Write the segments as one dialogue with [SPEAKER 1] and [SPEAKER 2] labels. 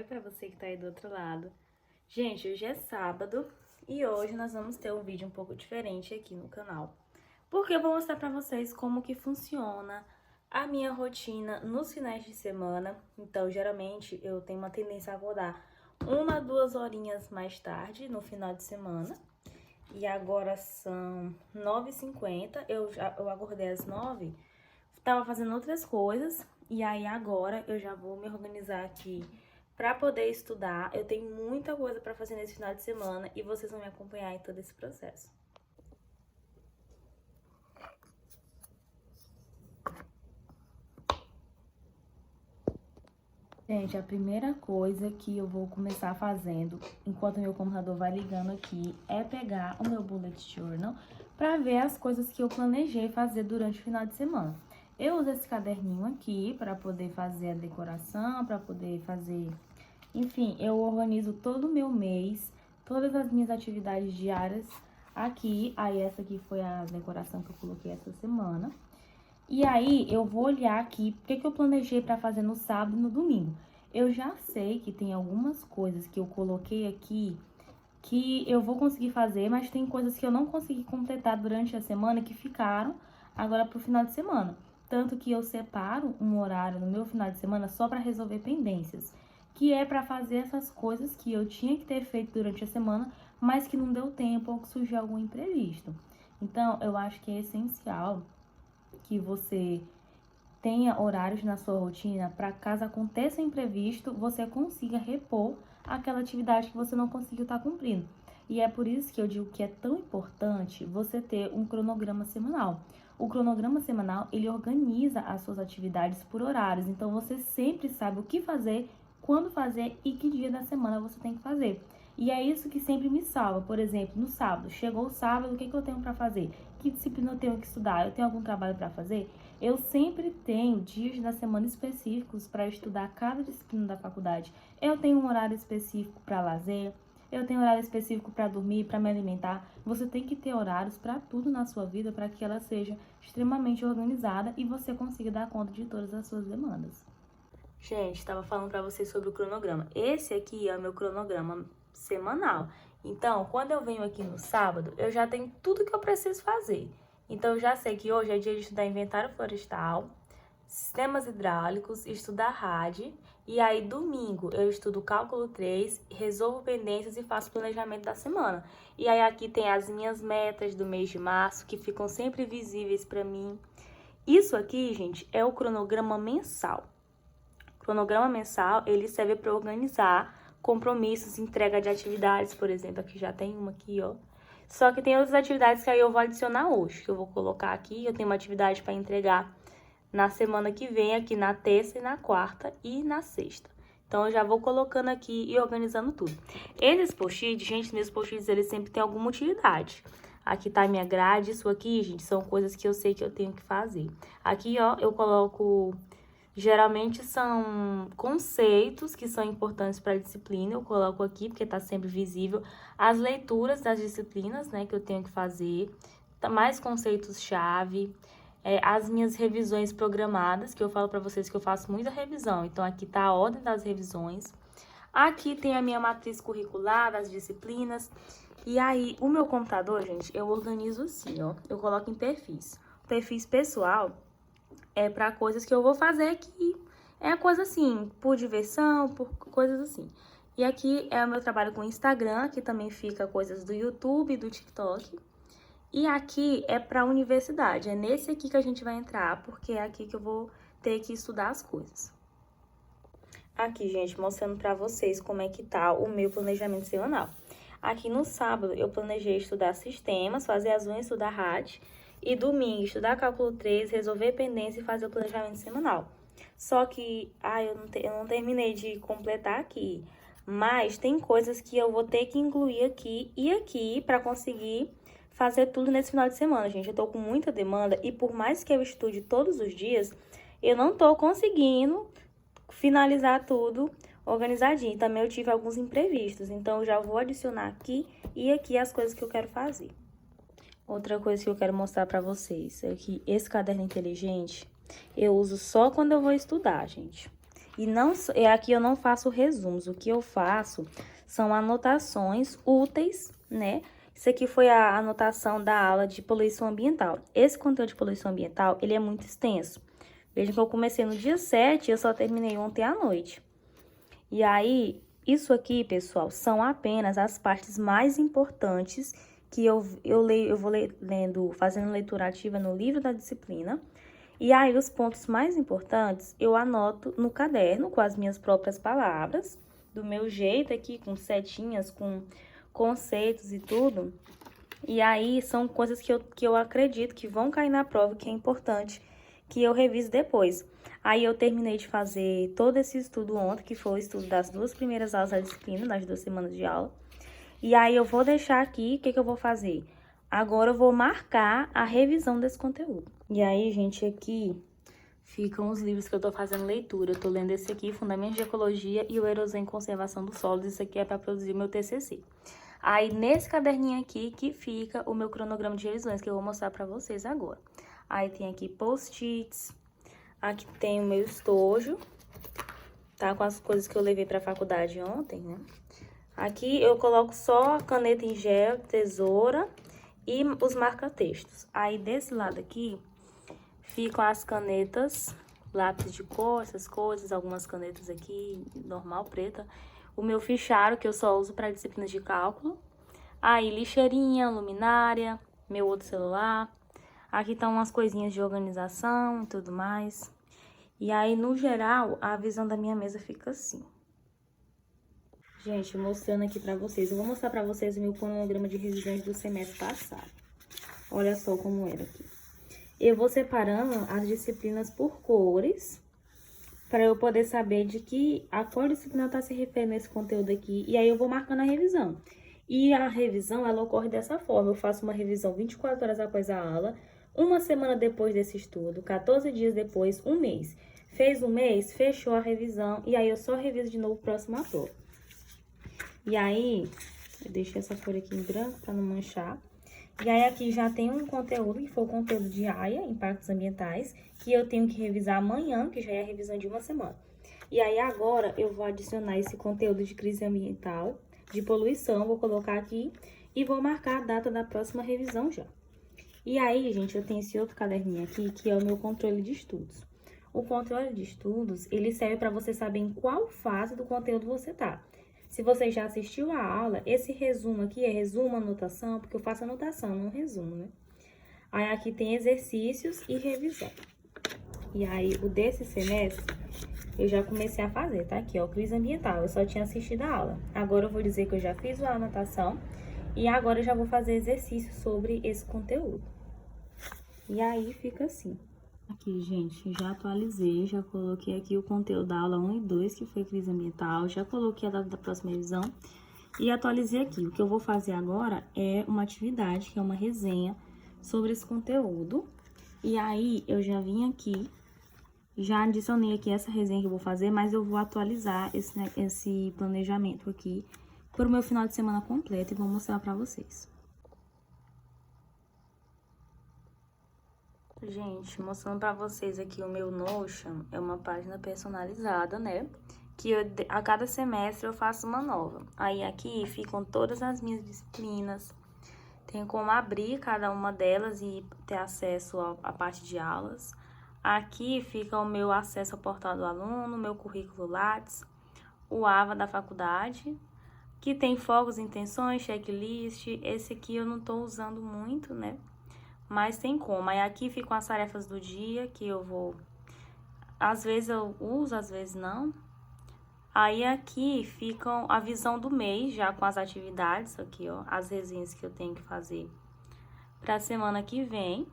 [SPEAKER 1] para você que tá aí do outro lado. Gente, hoje é sábado e hoje nós vamos ter um vídeo um pouco diferente aqui no canal. Porque eu vou mostrar para vocês como que funciona a minha rotina nos finais de semana. Então, geralmente, eu tenho uma tendência a acordar 1, 2 horinhas mais tarde no final de semana. E agora são 9h50, eu acordei às 9h, tava fazendo outras coisas. E aí agora eu já vou me organizar aqui para poder estudar. Eu tenho muita coisa para fazer nesse final de semana e vocês vão me acompanhar em todo esse processo. Gente, a primeira coisa que eu vou começar fazendo, enquanto meu computador vai ligando aqui, é pegar o meu bullet journal para ver as coisas que eu planejei fazer durante o final de semana. Eu uso esse caderninho aqui para poder fazer a decoração, para poder fazer... Enfim, eu organizo todo o meu mês, todas as minhas atividades diárias aqui. Aí essa aqui foi a decoração que eu coloquei essa semana. E aí, eu vou olhar aqui o que eu planejei para fazer no sábado e no domingo. Eu já sei que tem algumas coisas que eu coloquei aqui que eu vou conseguir fazer, mas tem coisas que eu não consegui completar durante a semana que ficaram agora pro final de semana. Tanto que eu separo um horário no meu final de semana só para resolver pendências, que é para fazer essas coisas que eu tinha que ter feito durante a semana, mas que não deu tempo ou que surgiu algum imprevisto. Então, eu acho que é essencial que você tenha horários na sua rotina para caso aconteça imprevisto, você consiga repor aquela atividade que você não conseguiu estar cumprindo. E é por isso que eu digo que é tão importante você ter um cronograma semanal. O cronograma semanal, ele organiza as suas atividades por horários, então você sempre sabe o que fazer, quando fazer e que dia da semana você tem que fazer. E é isso que sempre me salva. Por exemplo, no sábado, chegou o sábado, o que eu tenho para fazer? Que disciplina eu tenho que estudar? Eu tenho algum trabalho para fazer? Eu sempre tenho dias da semana específicos para estudar cada disciplina da faculdade. Eu tenho um horário específico para lazer, eu tenho um horário específico para dormir, para me alimentar. Você tem que ter horários para tudo na sua vida para que ela seja extremamente organizada e você consiga dar conta de todas as suas demandas. Gente, estava falando para vocês sobre o cronograma. Esse aqui é o meu cronograma semanal. Então, quando eu venho aqui no sábado, eu já tenho tudo que eu preciso fazer. Então, eu já sei que hoje é dia de estudar inventário florestal, sistemas hidráulicos, estudar RAD. E aí, domingo, eu estudo cálculo 3, resolvo pendências e faço planejamento da semana. E aí, aqui tem as minhas metas do mês de março, que ficam sempre visíveis para mim. Isso aqui, gente, é o cronograma mensal. O cronograma mensal, ele serve para organizar compromissos, entrega de atividades, por exemplo, aqui já tem uma aqui, ó. Só que tem outras atividades que aí eu vou adicionar hoje, que eu vou colocar aqui. Eu tenho uma atividade para entregar na semana que vem, aqui na terça e na quarta e na sexta. Então, eu já vou colocando aqui e organizando tudo. Esses post-its, gente, meus post-its, eles sempre têm alguma utilidade. Aqui tá a minha grade, isso aqui, gente, são coisas que eu sei que eu tenho que fazer. Aqui, ó, eu coloco... Geralmente são conceitos que são importantes para a disciplina, eu coloco aqui porque está sempre visível. As leituras das disciplinas, né, que eu tenho que fazer, mais conceitos-chave, as minhas revisões programadas, que eu falo para vocês que eu faço muita revisão, então aqui está a ordem das revisões. Aqui tem a minha matriz curricular das disciplinas, e aí o meu computador, gente, eu organizo assim, ó, eu coloco em perfis. Perfis pessoal é para coisas que eu vou fazer que é coisa assim, por diversão, por coisas assim. E aqui é o meu trabalho com o Instagram, aqui também fica coisas do YouTube, do TikTok. E aqui é para a universidade, é nesse aqui que a gente vai entrar, porque é aqui que eu vou ter que estudar as coisas. Aqui, gente, mostrando para vocês como é que tá o meu planejamento semanal. Aqui no sábado eu planejei estudar sistemas, fazer as unhas, estudar RAD. E domingo, estudar cálculo 3, resolver pendência e fazer o planejamento semanal. Só que, eu não terminei de completar aqui. Mas tem coisas que eu vou ter que incluir aqui e aqui para conseguir fazer tudo nesse final de semana, gente. Eu tô com muita demanda e por mais que eu estude todos os dias, eu não tô conseguindo finalizar tudo organizadinho. Também eu tive alguns imprevistos, então eu já vou adicionar aqui e aqui as coisas que eu quero fazer. Outra coisa que eu quero mostrar pra vocês é que esse caderno inteligente eu uso só quando eu vou estudar, gente. E não, aqui eu não faço resumos, o que eu faço são anotações úteis, né? Isso aqui foi a anotação da aula de poluição ambiental. Esse conteúdo de poluição ambiental, ele é muito extenso. Veja que eu comecei no dia 7 e eu só terminei ontem à noite. E aí, isso aqui, pessoal, são apenas as partes mais importantes que eu vou lendo, fazendo leitura ativa no livro da disciplina. E aí, os pontos mais importantes eu anoto no caderno com as minhas próprias palavras, do meu jeito aqui, com setinhas, com conceitos e tudo. E aí, são coisas que eu acredito que vão cair na prova, que é importante que eu revise depois. Aí, eu terminei de fazer todo esse estudo ontem, que foi o estudo das 2 primeiras aulas da disciplina, das 2 semanas de aula. E aí, eu vou deixar aqui, o que eu vou fazer? Agora, eu vou marcar a revisão desse conteúdo. E aí, gente, aqui ficam os livros que eu tô fazendo leitura. Eu tô lendo esse aqui, Fundamentos de Ecologia e o Erosão e Conservação dos Solos. Isso aqui é para produzir o meu TCC. Aí, nesse caderninho aqui, que fica o meu cronograma de revisões, que eu vou mostrar pra vocês agora. Aí, tem aqui post-its. Aqui tem o meu estojo, tá? Com as coisas que eu levei pra faculdade ontem, né? Aqui, eu coloco só a caneta em gel, tesoura e os marca-textos. Aí, desse lado aqui, ficam as canetas, lápis de cor, essas coisas, algumas canetas aqui, normal, preta. O meu fichário, que eu só uso para disciplinas de cálculo. Aí, lixeirinha, luminária, meu outro celular. Aqui estão umas coisinhas de organização e tudo mais. E aí, no geral, a visão da minha mesa fica assim. Gente, mostrando aqui pra vocês. Eu vou mostrar pra vocês o meu cronograma de revisões do semestre passado. Olha só como era aqui. Eu vou separando as disciplinas por cores, para eu poder saber a qual disciplina está se referindo a esse conteúdo aqui. E aí, eu vou marcando a revisão. E a revisão, ela ocorre dessa forma. Eu faço uma revisão 24 horas após a aula, uma semana depois desse estudo, 14 dias depois, um mês. Fez um mês, fechou a revisão, e aí eu só reviso de novo o próximo à prova. E aí, eu deixei essa folha aqui em branco para não manchar. E aí, aqui já tem um conteúdo, que foi o conteúdo de AIA, Impactos Ambientais, que eu tenho que revisar amanhã, que já é a revisão de uma semana. E aí, agora, eu vou adicionar esse conteúdo de crise ambiental, de poluição, vou colocar aqui e vou marcar a data da próxima revisão já. E aí, gente, eu tenho esse outro caderninho aqui, que é o meu controle de estudos. O controle de estudos, ele serve para você saber em qual fase do conteúdo você tá. Se você já assistiu a aula, esse resumo aqui é resumo, anotação, porque eu faço anotação, não resumo, né? Aí, aqui tem exercícios e revisão. E aí, o desse semestre, eu já comecei a fazer, tá? Aqui, ó, crise ambiental, eu só tinha assistido a aula. Agora, eu vou dizer que eu já fiz a anotação e agora eu já vou fazer exercício sobre esse conteúdo. E aí, fica assim. Aqui, gente, já atualizei, já coloquei aqui o conteúdo da aula 1 e 2, que foi crise ambiental, já coloquei a data da próxima revisão e atualizei aqui. O que eu vou fazer agora é uma atividade, que é uma resenha sobre esse conteúdo. E aí, eu já vim aqui, já adicionei aqui essa resenha que eu vou fazer, mas eu vou atualizar esse planejamento aqui para o meu final de semana completo e vou mostrar pra vocês. Gente, mostrando pra vocês aqui o meu Notion, é uma página personalizada, né? Que a cada semestre eu faço uma nova. Aí aqui ficam todas as minhas disciplinas. Tem como abrir cada uma delas e ter acesso à parte de aulas. Aqui fica o meu acesso ao portal do aluno, meu currículo Lattes, o AVA da faculdade, que tem focos, intenções, checklist. Esse aqui eu não tô usando muito, né? Mas tem como. Aí aqui ficam as tarefas do dia, que eu vou... Às vezes eu uso, às vezes não. Aí aqui ficam a visão do mês, já com as atividades, aqui ó, as resenhas que eu tenho que fazer pra semana que vem.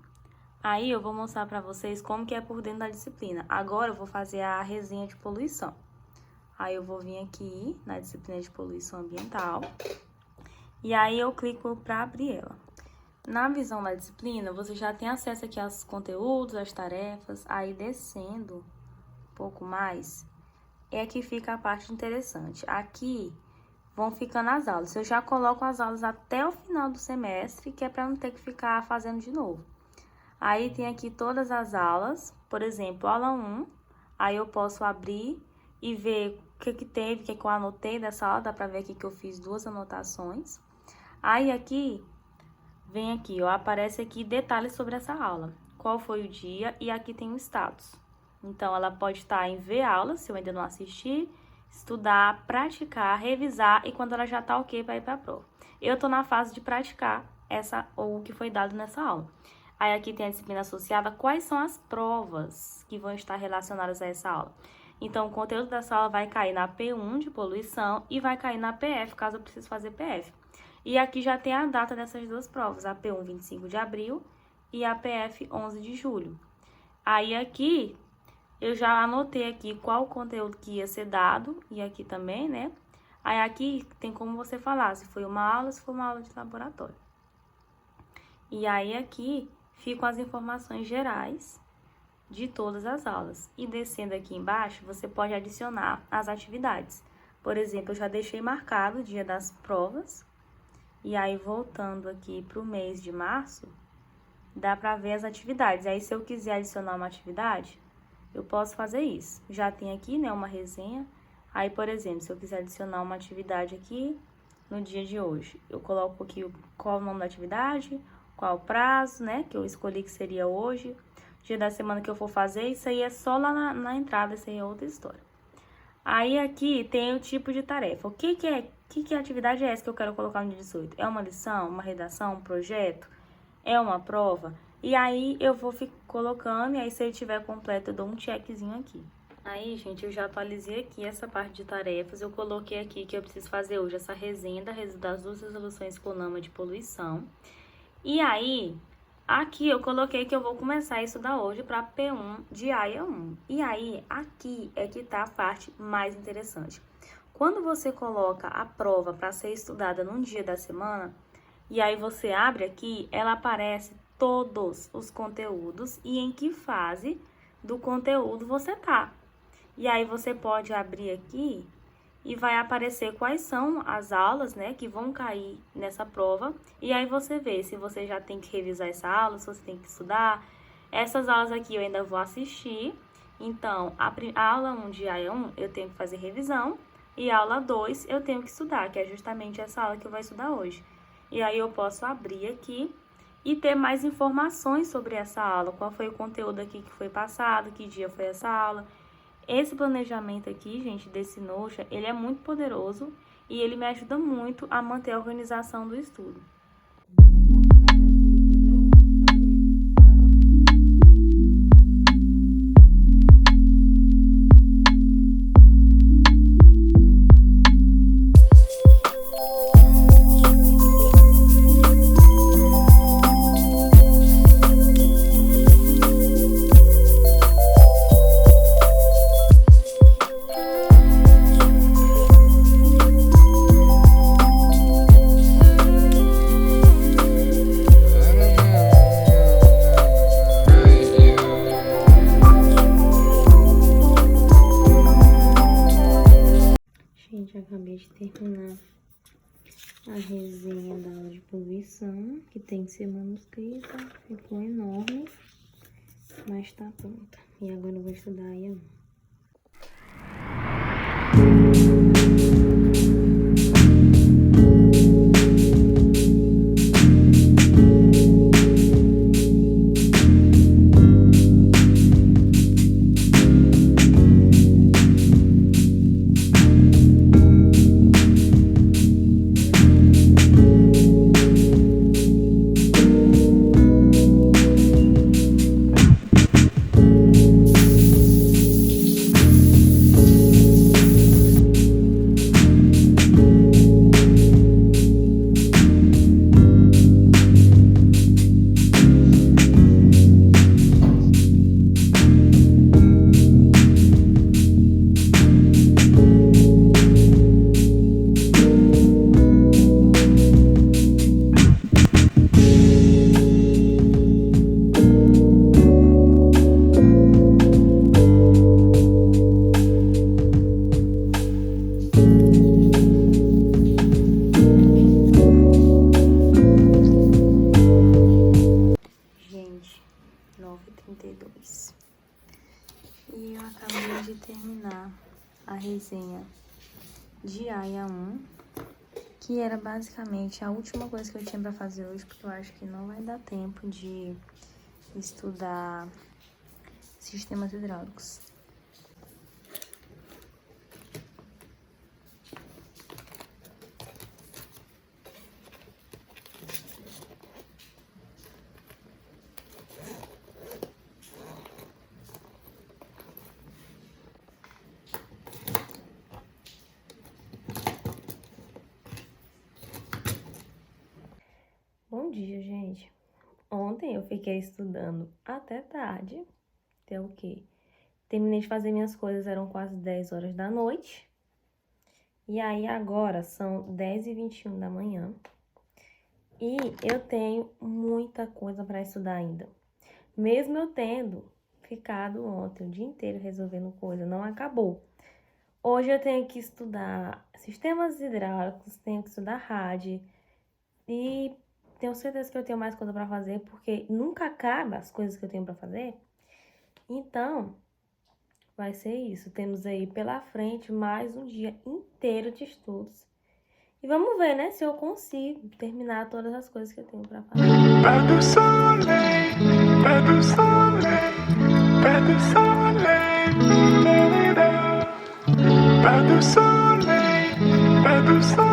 [SPEAKER 1] Aí eu vou mostrar pra vocês como que é por dentro da disciplina. Agora eu vou fazer a resenha de poluição. Aí eu vou vir aqui na disciplina de poluição ambiental. E aí eu clico pra abrir ela. Na visão da disciplina, você já tem acesso aqui aos conteúdos, às tarefas. Aí, descendo um pouco mais, é que fica a parte interessante. Aqui vão ficando as aulas. Eu já coloco as aulas até o final do semestre, que é para não ter que ficar fazendo de novo. Aí, tem aqui todas as aulas. Por exemplo, aula 1, aí eu posso abrir e ver o que teve, o que eu anotei dessa aula. Dá pra ver aqui que eu fiz 2 anotações. Aí aqui, vem aqui, ó, aparece aqui detalhes sobre essa aula. Qual foi o dia e aqui tem o status. Então, ela pode estar em ver aula, se eu ainda não assisti, estudar, praticar, revisar e quando ela já tá ok para ir pra prova. Eu tô na fase de praticar o que foi dado nessa aula. Aí aqui tem a disciplina associada, quais são as provas que vão estar relacionadas a essa aula. Então, o conteúdo dessa aula vai cair na P1 de poluição e vai cair na PF, caso eu precise fazer PF. E aqui já tem a data dessas 2 provas, a P1, 25 de abril e a PF, 11 de julho. Aí aqui, eu já anotei aqui qual o conteúdo que ia ser dado, e aqui também, né? Aí aqui tem como você falar se foi uma aula, se foi uma aula de laboratório. E aí aqui ficam as informações gerais de todas as aulas. E descendo aqui embaixo, você pode adicionar as atividades. Por exemplo, eu já deixei marcado o dia das provas. E aí, voltando aqui para o mês de março, dá para ver as atividades. Aí, se eu quiser adicionar uma atividade, eu posso fazer isso. Já tem aqui, né, uma resenha. Aí, por exemplo, se eu quiser adicionar uma atividade aqui no dia de hoje, eu coloco aqui qual o nome da atividade, qual o prazo, né, que eu escolhi que seria hoje, dia da semana que eu for fazer, isso aí é só lá na entrada, isso aí é outra história. Aí aqui tem o tipo de tarefa. O que atividade é essa que eu quero colocar no dia 18? É uma lição, uma redação, um projeto? É uma prova? E aí eu vou colocando, e aí se ele tiver completo eu dou um checkzinho aqui. Aí, gente, eu já atualizei aqui essa parte de tarefas. Eu coloquei aqui que eu preciso fazer hoje essa resenha das 2 resoluções CONAMA de poluição. E aí, aqui eu coloquei que eu vou começar a estudar hoje para P1 de AIA 1. E aí, aqui é que tá a parte mais interessante. Quando você coloca a prova para ser estudada num dia da semana, e aí você abre aqui, ela aparece todos os conteúdos e em que fase do conteúdo você tá. E aí você pode abrir aqui e vai aparecer quais são as aulas, né, que vão cair nessa prova. E aí você vê se você já tem que revisar essa aula, se você tem que estudar. Essas aulas aqui eu ainda vou assistir. Então, a aula 1 de AIA1 eu tenho que fazer revisão. E a aula 2 eu tenho que estudar, que é justamente essa aula que eu vou estudar hoje. E aí eu posso abrir aqui e ter mais informações sobre essa aula. Qual foi o conteúdo aqui que foi passado, que dia foi essa aula. Esse planejamento aqui, gente, desse Notion, ele é muito poderoso e ele me ajuda muito a manter a organização do estudo. Gente, acabei de terminar a resenha da aula de poluição, que tem que ser manuscrita, ficou enorme, mas tá pronta. E agora eu vou estudar aí, ó. Gente, 9h32. E eu acabei de terminar a resenha de Aya 1, que era basicamente a última coisa que eu tinha pra fazer hoje, porque eu acho que não vai dar tempo de estudar sistemas hidráulicos. Bom dia, gente. Ontem eu fiquei estudando até tarde, até o quê? Terminei de fazer minhas coisas, eram quase 10 horas da noite. E aí agora são 10h21 da manhã. E eu tenho muita coisa para estudar ainda. Mesmo eu tendo ficado ontem o dia inteiro resolvendo coisa, não acabou. Hoje eu tenho que estudar sistemas hidráulicos, tenho que estudar rádio e tenho certeza que eu tenho mais coisa para fazer, porque nunca acaba as coisas que eu tenho para fazer. Então, vai ser isso. Temos aí pela frente mais um dia inteiro de estudos. E vamos ver, né, se eu consigo terminar todas as coisas que eu tenho para fazer.
[SPEAKER 2] Pas de soleil, pas de soleil, pas de soleil, pas de soleil, pas de soleil.